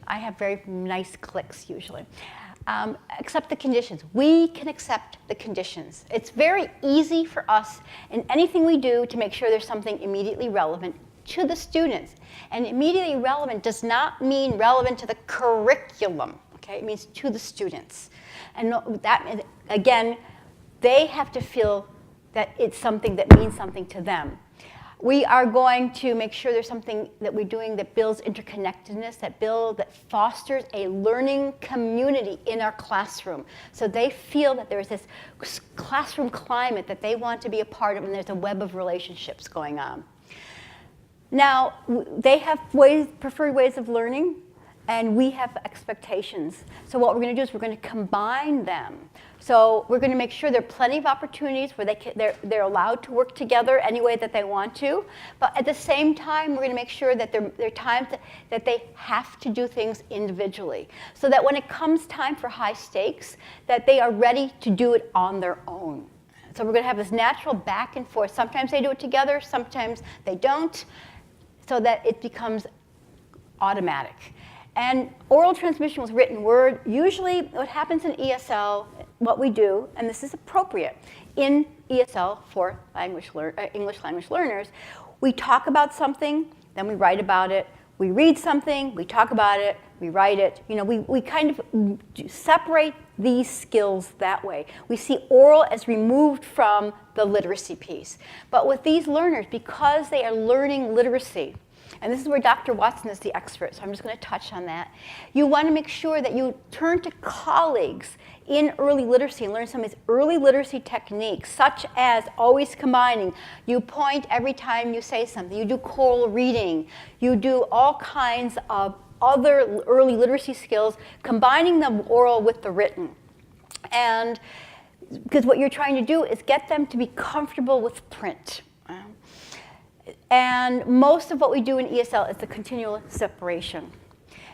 I have very nice clicks usually. Accept the conditions. We can accept the conditions. It's very easy for us in anything we do to make sure there's something immediately relevant to the students. And immediately relevant does not mean relevant to the curriculum. Okay? It means to the students. And that, again, they have to feel that it's something that means something to them. We are going to make sure there's something that we're doing that builds interconnectedness, that fosters a learning community in our classroom. So they feel that there's this classroom climate that they want to be a part of, and there's a web of relationships going on. Now, they have preferred ways of learning, and we have expectations. So what we're going to do is we're going to combine them. So we're going to make sure there are plenty of opportunities where they're allowed to work together any way that they want to. But at the same time, we're going to make sure that there are times that they have to do things individually. So that when it comes time for high stakes, that they are ready to do it on their own. So we're going to have this natural back and forth. Sometimes they do it together, sometimes they don't, so that it becomes automatic. And oral transmission with written word, usually what happens in ESL, what we do, and this is appropriate, in ESL for English language learners, we talk about something, then we write about it. We read something, we talk about it, we write it. You know, we kind of separate these skills that way. We see oral as removed from the literacy piece. But with these learners, because they are learning literacy, and this is where Dr. Watson is the expert, so I'm just going to touch on that. You want to make sure that you turn to colleagues in early literacy and learn some of these early literacy techniques, such as always combining. You point every time you say something. You do choral reading. You do all kinds of other early literacy skills, combining the oral with the written. And because what you're trying to do is get them to be comfortable with print. And most of what we do in ESL is the continual separation.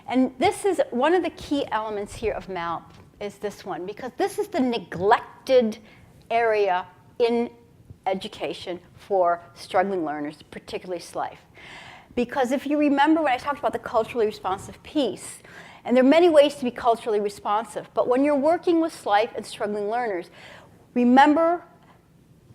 And this is one of the key elements here of MALP, is this one, because this is the neglected area in education for struggling learners, particularly SLIFE. Because if you remember when I talked about the culturally responsive piece, and there are many ways to be culturally responsive, but when you're working with SLIFE and struggling learners, remember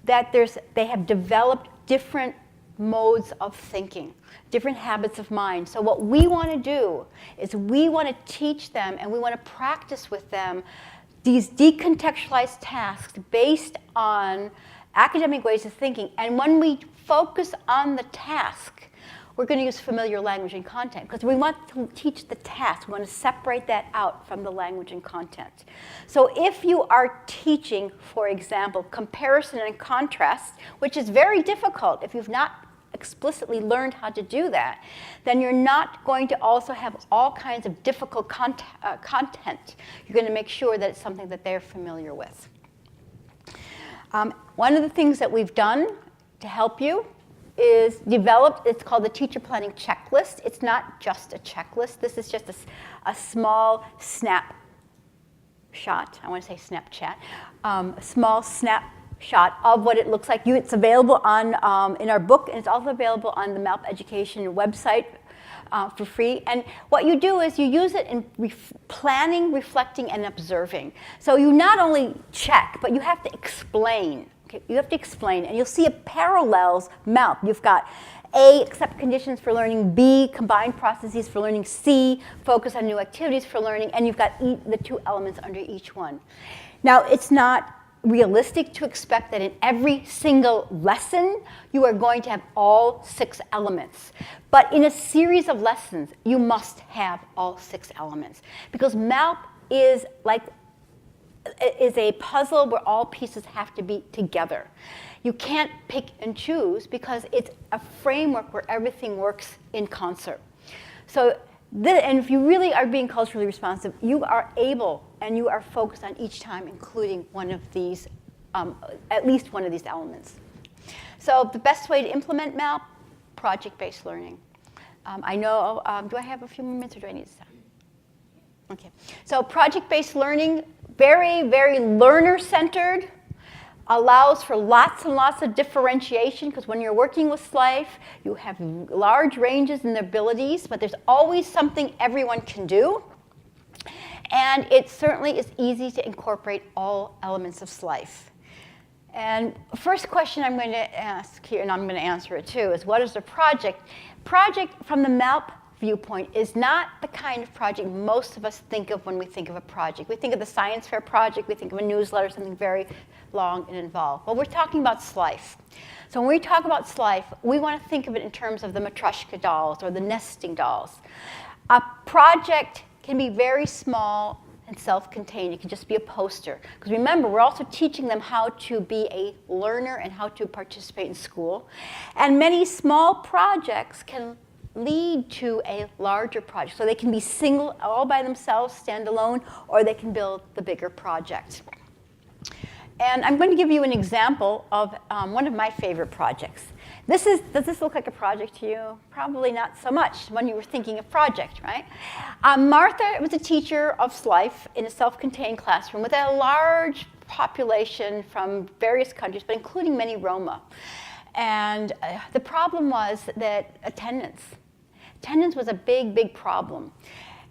that they have developed different modes of thinking, different habits of mind. So what we want to do is we want to teach them and we want to practice with them these decontextualized tasks based on academic ways of thinking. And when we focus on the task, we're going to use familiar language and content because we want to teach the task. We want to separate that out from the language and content. So if you are teaching, for example, comparison and contrast, which is very difficult if you've not explicitly learned how to do that, then you're not going to also have all kinds of difficult content. You're going to make sure that it's something that they're familiar with. One of the things that we've done to help you is developed, it's called the teacher planning checklist. It's not just a checklist. This is just a small snapshot. I want to say Snapchat. A small snapshot of what it looks like. It's available on in our book, and it's also available on the MALP Education website for free. And what you do is you use it in planning, reflecting, and observing. So you not only check, but you have to explain. You have to explain, and you'll see it parallels MALP. You've got A, accept conditions for learning, B, combine processes for learning, C, focus on new activities for learning, and you've got the two elements under each one. Now, it's not realistic to expect that in every single lesson you are going to have all 6 elements. But in a series of lessons, you must have all 6 elements. Because MALP is a puzzle where all pieces have to be together. You can't pick and choose because it's a framework where everything works in concert. So, and if you really are being culturally responsive, you are able and you are focused on each time including one of these, at least one of these elements. So the best way to implement MALP, project-based learning. I know, do I have a few more minutes or do I need to stop? Okay, so project-based learning, very, very learner-centered, allows for lots and lots of differentiation because when you're working with SLIFE, you have large ranges in their abilities, but there's always something everyone can do. And it certainly is easy to incorporate all elements of SLIFE. And first question I'm going to ask here, and I'm going to answer it too, is what is a project? Project from the MALP viewpoint is not the kind of project most of us think of when we think of a project. We think of the science fair project, we think of a newsletter, something very long and involved. Well, we're talking about SLIFE. So when we talk about SLIFE, we want to think of it in terms of the Matryoshka dolls or the nesting dolls. A project can be very small and self-contained. It can just be a poster. Because remember, we're also teaching them how to be a learner and how to participate in school. And many small projects can lead to a larger project. So they can be single, all by themselves, stand alone, or they can build the bigger project. And I'm going to give you an example of one of my favorite projects. Does this look like a project to you? Probably not so much when you were thinking of project, right? Martha was a teacher of SLIFE in a self-contained classroom with a large population from various countries, but including many Roma. And the problem was that attendance was a big, big problem.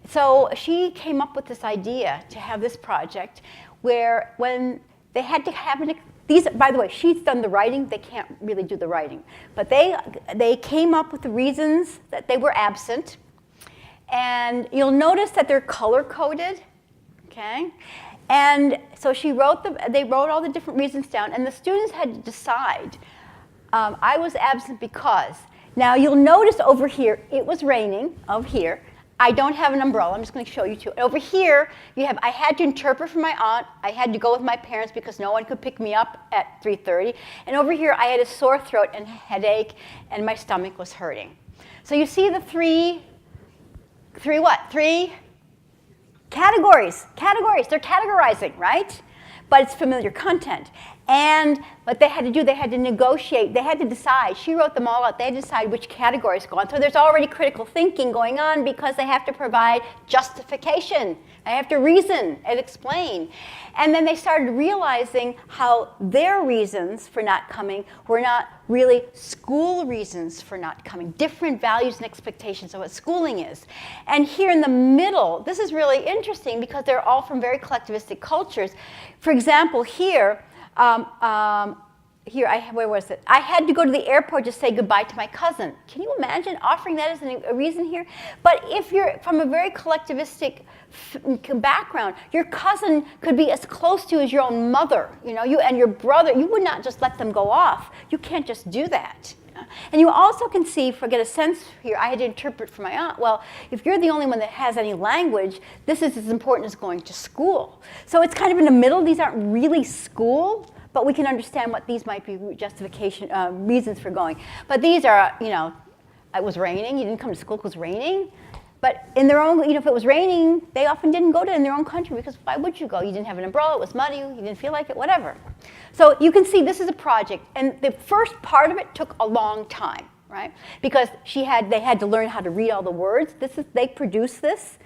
So she came up with this idea to have this project where when they had to have these, by the way, she's done the writing. They can't really do the writing. But they came up with the reasons that they were absent. And you'll notice that they're color-coded, okay? And so they wrote all the different reasons down. And the students had to decide, I was absent because. Now, you'll notice over here, it was raining, over here. I don't have an umbrella. I'm just going to show you two. Over here, I had to interpret for my aunt. I had to go with my parents because no one could pick me up at 3:30. And over here, I had a sore throat and headache, and my stomach was hurting. So you see the three categories. They're categorizing, right? But it's familiar content. And what they had to do, they had to negotiate. They had to decide. She wrote them all out. They had to decide which categories go on. So there's already critical thinking going on because they have to provide justification. They have to reason and explain. And then they started realizing how their reasons for not coming were not really school reasons for not coming, different values and expectations of what schooling is. And here in the middle, this is really interesting because they're all from very collectivistic cultures. For example, here, where was it? I had to go to the airport to say goodbye to my cousin. Can you imagine offering that as a reason here? But if you're from a very collectivistic background, your cousin could be as close to you as your own mother. You and your brother, you would not just let them go off. You can't just do that. And you also can see, get a sense here, I had to interpret for my aunt, well, if you're the only one that has any language, this is as important as going to school. So it's kind of in the middle. These aren't really school, but we can understand what these might be reasons for going. But these are, it was raining. You didn't come to school because it was raining. But in their own, if it was raining, they often didn't go in their own country because why would you go? You didn't have an umbrella, it was muddy, you didn't feel like it, whatever. So you can see this is a project, and the first part of it took a long time, right? Because they had to learn how to read all the words. They produced this.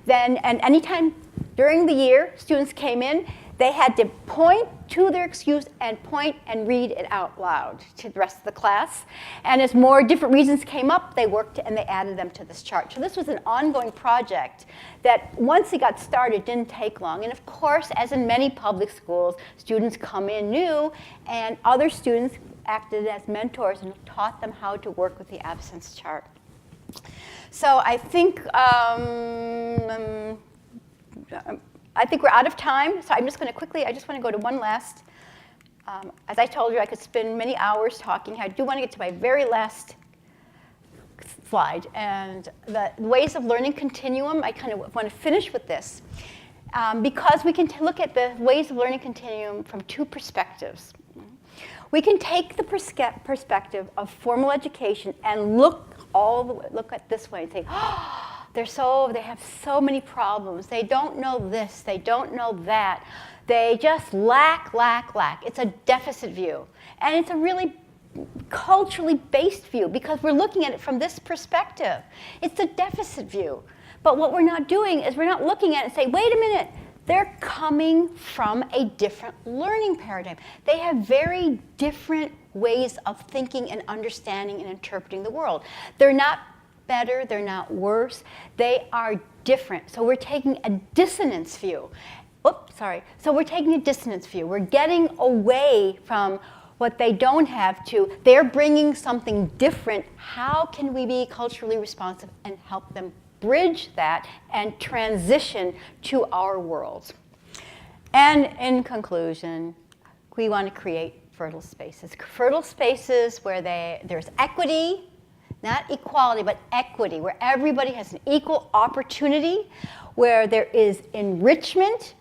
And anytime during the year students came in, they had to point to their excuse and point and read it out loud to the rest of the class. And as more different reasons came up, they worked and they added them to this chart. So this was an ongoing project that once it got started didn't take long. And of course, as in many public schools, students come in new and other students acted as mentors and taught them how to work with the absence chart. So I think we're out of time, so I'm just going to quickly, I just want to go to one last, as I told you, I could spend many hours talking. I do want to get to my very last slide, and the ways of learning continuum, I kind of want to finish with this, because we can look at the ways of learning continuum from two perspectives. We can take the perspective of formal education and look at this way and say, oh, they have so many problems. They don't know this. They don't know that. They just lack. It's a deficit view. And it's a really culturally based view because we're looking at it from this perspective. It's a deficit view. But what we're not doing is we're not looking at it and say, wait a minute, they're coming from a different learning paradigm. They have very different ways of thinking and understanding and interpreting the world. They're not better, they're not worse, they are different. So we're taking a dissonance view. So we're taking a dissonance view. We're getting away from but they don't have to. They're bringing something different. How can we be culturally responsive and help them bridge that and transition to our world? And in conclusion, we want to create fertile spaces where there's equity, not equality, but equity, where everybody has an equal opportunity, where there is enrichment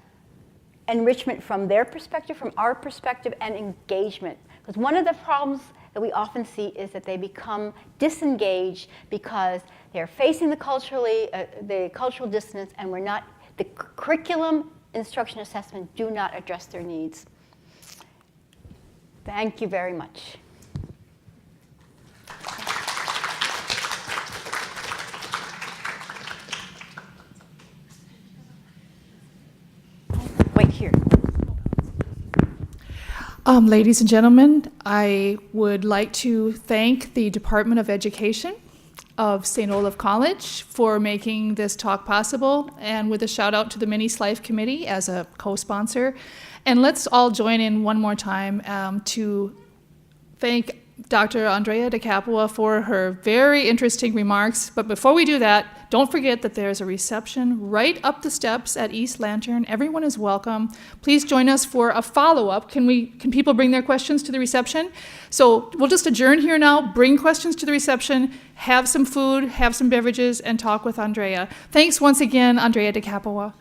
from their perspective, from our perspective, and engagement. Because one of the problems that we often see is that they become disengaged because they're facing the cultural dissonance, and the curriculum, instruction, assessment do not address their needs. Thank you very much. Wait here. Ladies and gentlemen, I would like to thank the Department of Education of St. Olaf College for making this talk possible, and with a shout out to the Mini Life Committee as a co-sponsor. And let's all join in one more time to thank Dr. Andrea DeCapua for her very interesting remarks. But before we do that, don't forget that there's a reception right up the steps at East Lantern. Everyone is welcome. Please join us for a follow-up. Can people bring their questions to the reception? So we'll just adjourn here now, bring questions to the reception, have some food, have some beverages, and talk with Andrea. Thanks once again, Andrea DeCapua.